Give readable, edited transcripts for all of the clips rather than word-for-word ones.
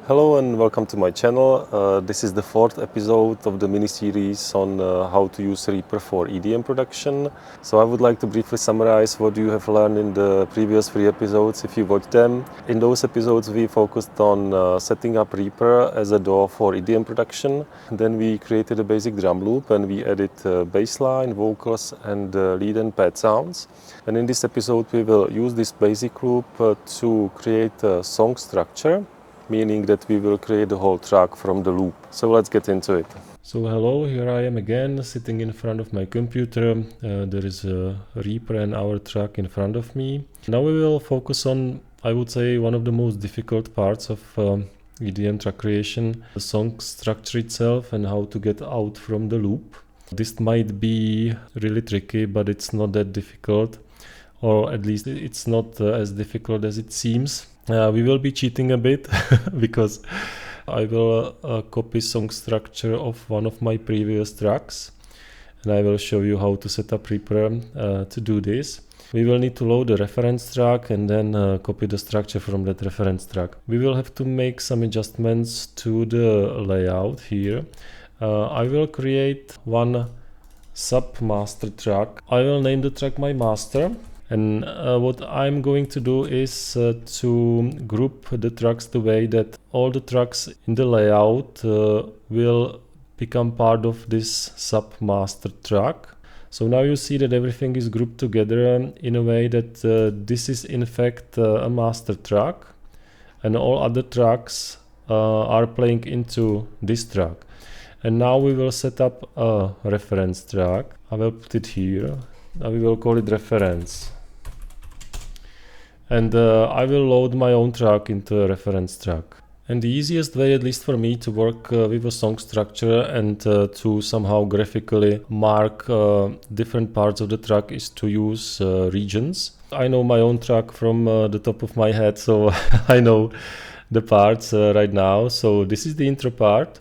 Hello and welcome to my channel. This is the fourth episode of the mini-series on how to use Reaper for EDM production. So I would like to briefly summarize what you have learned in the previous three episodes if you watched them. In those episodes we focused on setting up Reaper as a DAW for EDM production. Then we created a basic drum loop and we added bassline, vocals and lead and pad sounds. And in this episode we will use this basic loop to create a song structure, meaning that we will create the whole track from the loop. So let's get into it. So hello, here I am again sitting in front of my computer. There is a Reaper and our track in front of me. Now we will focus on, I would say, one of the most difficult parts of EDM track creation, the song structure itself and how to get out from the loop. This might be really tricky, but it's not that difficult, or at least it's not as difficult as it seems. We will be cheating a bit because I will copy song structure of one of my previous tracks and I will show you how to set up Reaper to do this. We will need to load the reference track and then copy the structure from that reference track. We will have to make some adjustments to the layout here. I will create one sub master track. I will name the track my master. And what I'm going to do is to group the tracks the way that all the tracks in the layout will become part of this sub-master track. So now you see that everything is grouped together in a way that this is in fact a master track and all other tracks are playing into this track. And now we will set up a reference track. I will put it here. Now we will call it reference. And I will load my own track into a reference track. And the easiest way, at least for me, to work with a song structure and to somehow graphically mark different parts of the track is to use regions. I know my own track from the top of my head, so I know the parts right now. So this is the intro part.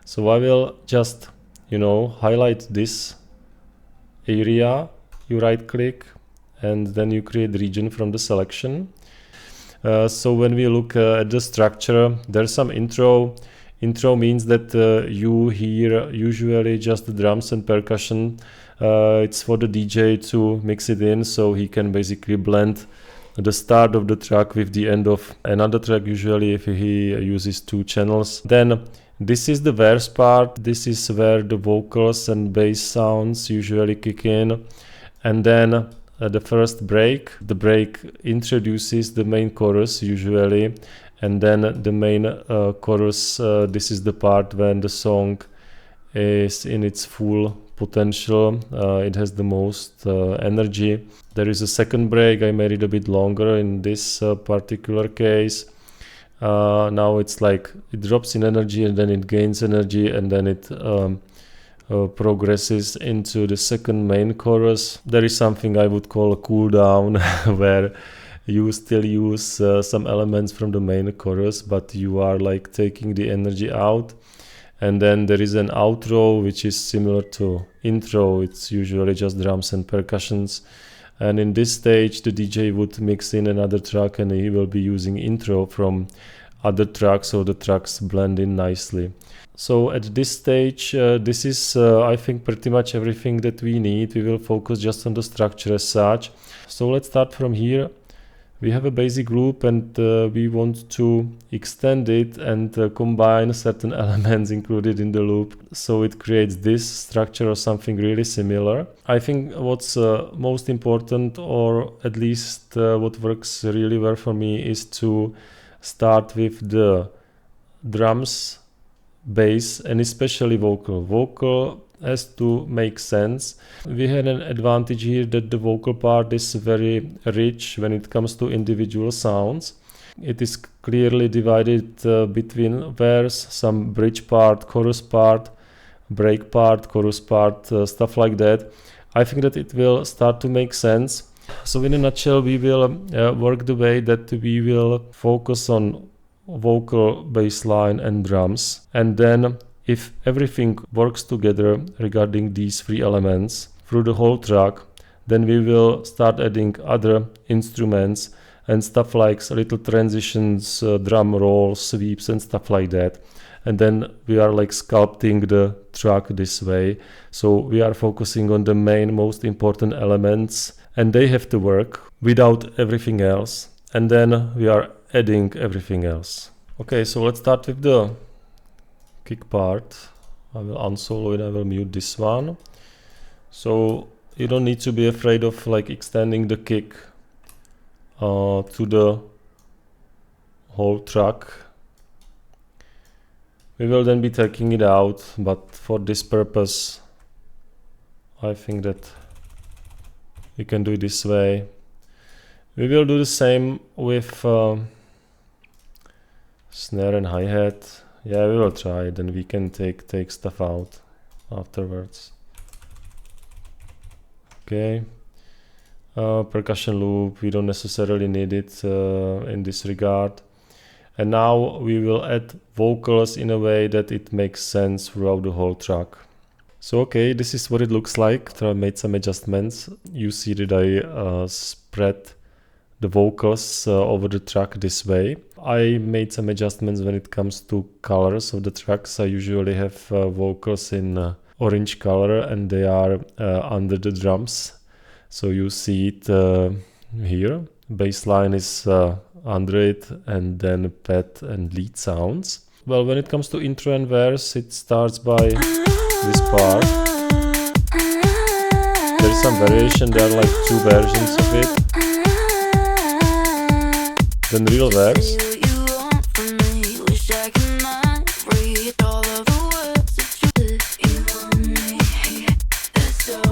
So I will just, highlight this area. You right click and then you create region from the selection. So when we look at the structure, there's some intro. Intro means that you hear usually just the drums and percussion. It's for the DJ to mix it in so he can basically blend the start of the track with the end of another track, usually if he uses two channels. Then this is the verse part. This is where the vocals and bass sounds usually kick in. And then the first break. The break introduces the main chorus usually, and then the main chorus, this is the part when the song is in its full potential. It has the most energy. There is a second break. I made it a bit longer in this particular case. Now it's like it drops in energy and then it gains energy and then it progresses into the second main chorus. There is something I would call a cool down where you still use some elements from the main chorus, but you are like taking the energy out. And then there is an outro which is similar to intro. It's usually just drums and percussions. And in this stage the DJ would mix in another track and he will be using intro from other tracks, so the tracks blend in nicely. So at this stage, this is, I think, pretty much everything that we need. We will focus just on the structure as such. So let's start from here. We have a basic loop and we want to extend it and combine certain elements included in the loop. So it creates this structure or something really similar. I think what's most important, or at least what works really well for me, is to start with the drums, bass and especially vocal. Vocal has to make sense. We had an advantage here that the vocal part is very rich when it comes to individual sounds. It is clearly divided between verse, some bridge part, chorus part, break part, chorus part, stuff like that. I think that it will start to make sense. So in a nutshell, we will work the way that we will focus on vocal, bass line and drums, and then if everything works together regarding these three elements through the whole track, then we will start adding other instruments and stuff like little transitions, drum rolls, sweeps and stuff like that. And then we are like sculpting the track this way. So we are focusing on the main, most important elements, and they have to work without everything else. And then we are adding everything else. Okay, so let's start with the kick part. I will unsolo it, I will mute this one. So you don't need to be afraid of like extending the kick to the whole track. We will then be taking it out, but for this purpose I think that we can do it this way. We will do the same with snare and hi-hat. Yeah, we will try it, and we can take stuff out afterwards. Okay. Percussion loop, we don't necessarily need it in this regard. And now we will add vocals in a way that it makes sense throughout the whole track. So okay, this is what it looks like. I made some adjustments. You see that I spread the vocals over the track this way. I made some adjustments when it comes to colors of the tracks. I usually have vocals in orange color, and they are under the drums. So you see it here. Bassline is under it, and then pad and lead sounds. Well, when it comes to intro and verse, it starts by this part. There is some variation, there are like 2 versions of it. Then real verse.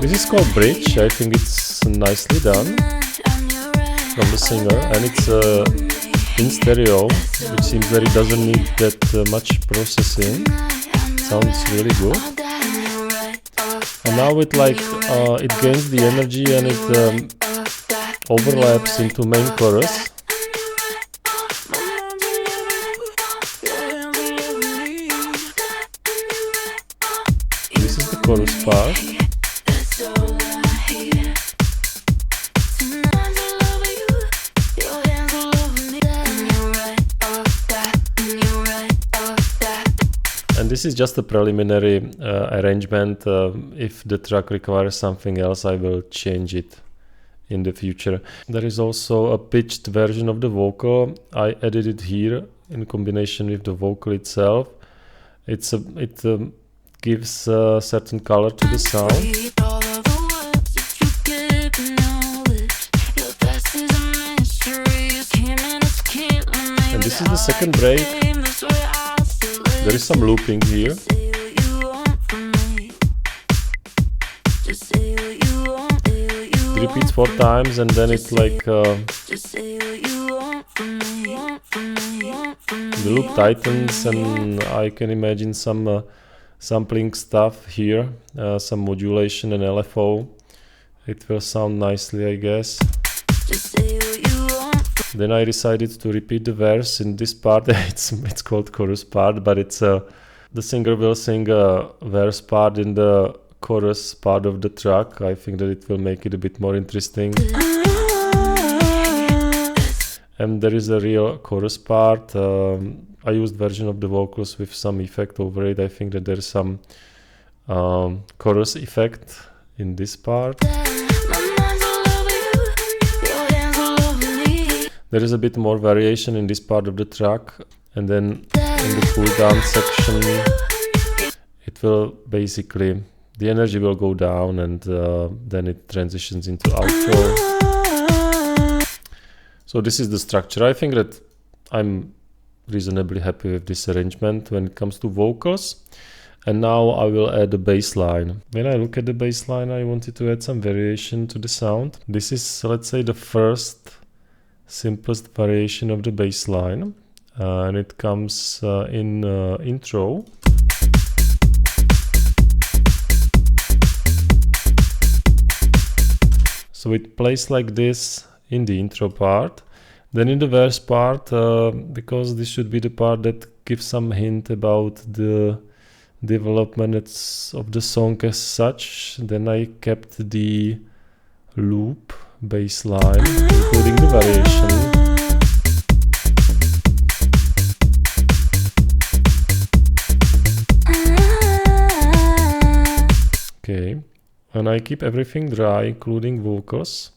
This is called bridge. I think it's nicely done from the singer, and it's in stereo, which seems that it doesn't need that much processing. It sounds really good. And now it like it gains the energy, and it overlaps into main chorus. This is the chorus part. And this is just a preliminary arrangement. If the track requires something else, I will change it in the future. There is also a pitched version of the vocal. I added it here in combination with the vocal itself. It gives a certain color to the sound. And this is the second break. There is some looping here. It repeats 4 times, and then it's like the loop tightens, and I can imagine some sampling stuff here, some modulation and LFO. It will sound nicely, I guess. Then I decided to repeat the verse in this part. It's called chorus part, but it's the singer will sing a verse part in the chorus part of the track. I think that it will make it a bit more interesting. And there is a real chorus part. I used version of the vocals with some effect over it. I think that there is some chorus effect in this part. There is a bit more variation in this part of the track, and then in the cool down section it will basically, the energy will go down, and then it transitions into outro. So this is the structure. I think that I'm reasonably happy with this arrangement when it comes to vocals. And now I will add the bass line. When I look at the bass line, I wanted to add some variation to the sound. This is, let's say, the first simplest variation of the bass line, and it comes in intro. So it plays like this in the intro part. Then in the verse part, because this should be the part that gives some hint about the development of the song as such, then I kept the loop bass line, including the variation. and I keep everything dry, including vocals.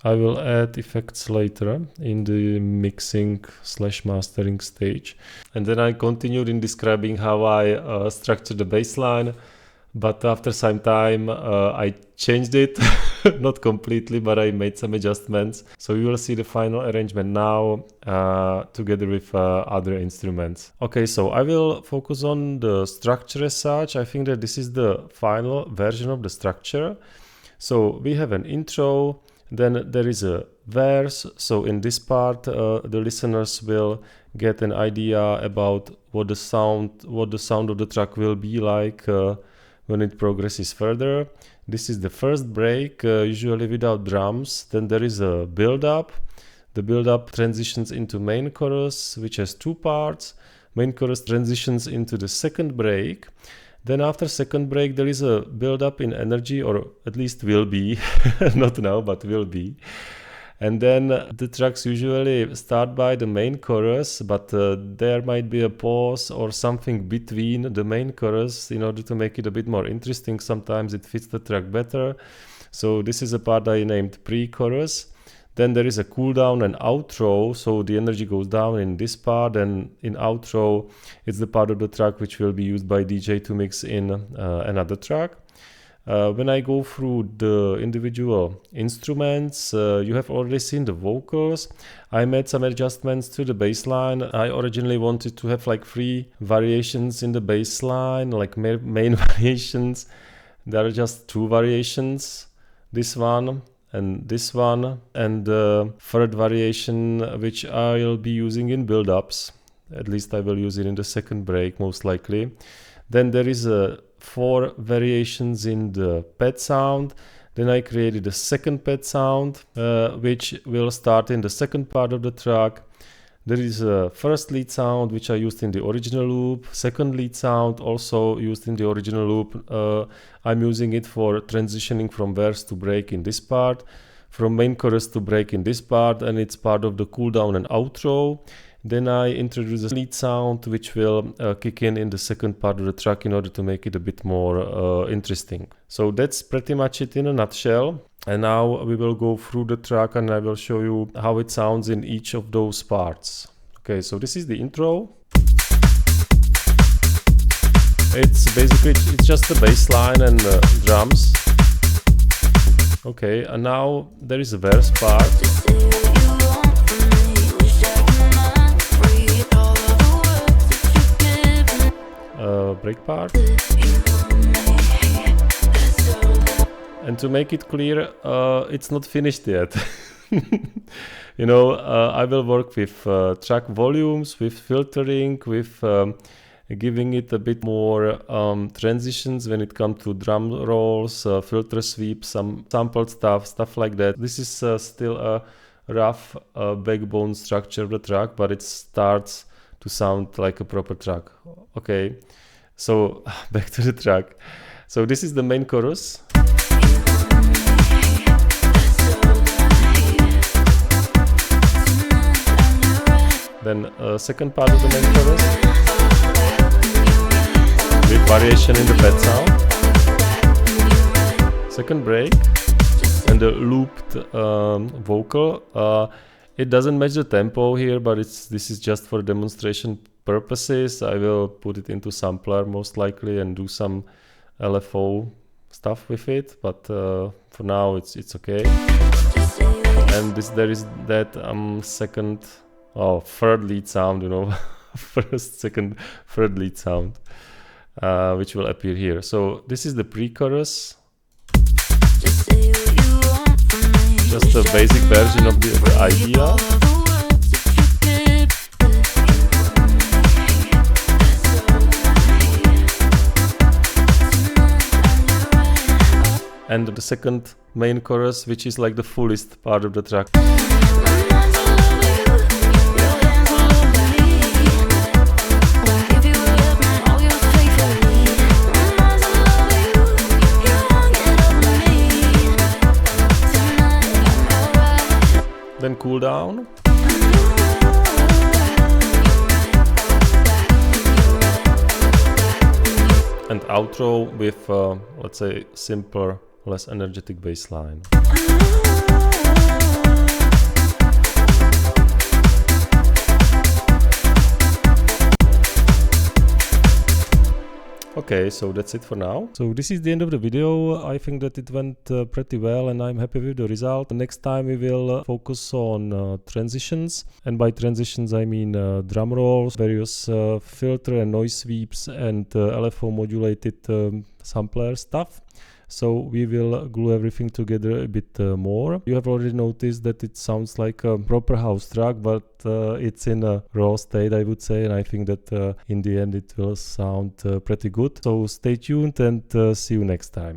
I will add effects later in the mixing/mastering stage. And then I continued in describing how I structure the bass line. But after some time, I changed it, not completely, but I made some adjustments. So you will see the final arrangement now together with other instruments. Okay, so I will focus on the structure as such. I think that this is the final version of the structure. So we have an intro, then there is a verse. So in this part, the listeners will get an idea about what the sound of the track will be like when it progresses further. This is the first break, usually without drums. Then there is a build-up. The build-up transitions into main chorus, which has two parts. Main chorus transitions into the second break. Then after second break, there is a build-up in energy, or at least will be, not now, but will be. And then the tracks usually start by the main chorus, but there might be a pause or something between the main chorus in order to make it a bit more interesting. Sometimes it fits the track better. So this is a part I named pre-chorus. Then there is a cool down and outro, so the energy goes down in this part, and in outro it's the part of the track which will be used by DJ to mix in another track. When I go through the individual instruments, you have already seen the vocals. I made some adjustments to the bass line. I originally wanted to have like 3 variations in the bass line, like main variations. There are just 2 variations, this one and this one, and the third variation which I'll be using in build-ups. At least I will use it in the second break, most likely. Then there is 4 variations in the pad sound. Then I created a second pad sound, which will start in the second part of the track. There is a first lead sound, which I used in the original loop. Second lead sound, also used in the original loop. I'm using it for transitioning from verse to break in this part, from main chorus to break in this part, and it's part of the cool down and outro. Then I introduce a lead sound, which will kick in the second part of the track in order to make it a bit more interesting. So that's pretty much it in a nutshell. And now we will go through the track and I will show you how it sounds in each of those parts. Okay, so this is the intro. It's basically, it's just the bass line and drums. Okay, and now there is a verse part. Break part. And to make it clear, it's not finished yet. You know, I will work with track volumes, with filtering, with giving it a bit more transitions when it comes to drum rolls, filter sweeps, some sampled stuff like that. This is still a rough backbone structure of the track, but it starts to sound like a proper track. Okay, so back to the track. So this is the main chorus. Then second part of the main chorus with variation in the pad sound. Second break and the looped vocal. It doesn't match the tempo here, but this is just for demonstration purposes. I will put it into sampler most likely and do some LFO stuff with it, but for now it's okay. And there is that third lead sound, you know, first, second, third lead sound, which will appear here. So this is the pre-chorus. Just a basic version of the idea. And the second main chorus, which is like the fullest part of the track. Then cool down. And outro with, let's say, simpler less energetic bass line. Okay, so that's it for now. So this is the end of the video. I think that it went pretty well and I'm happy with the result. Next time we will focus on transitions, and by transitions I mean drum rolls, various filter and noise sweeps, and LFO modulated sampler stuff. So we will glue everything together a bit more. You have already noticed that it sounds like a proper house track, but it's in a raw state, I would say, and I think that in the end it will sound pretty good. So stay tuned and see you next time.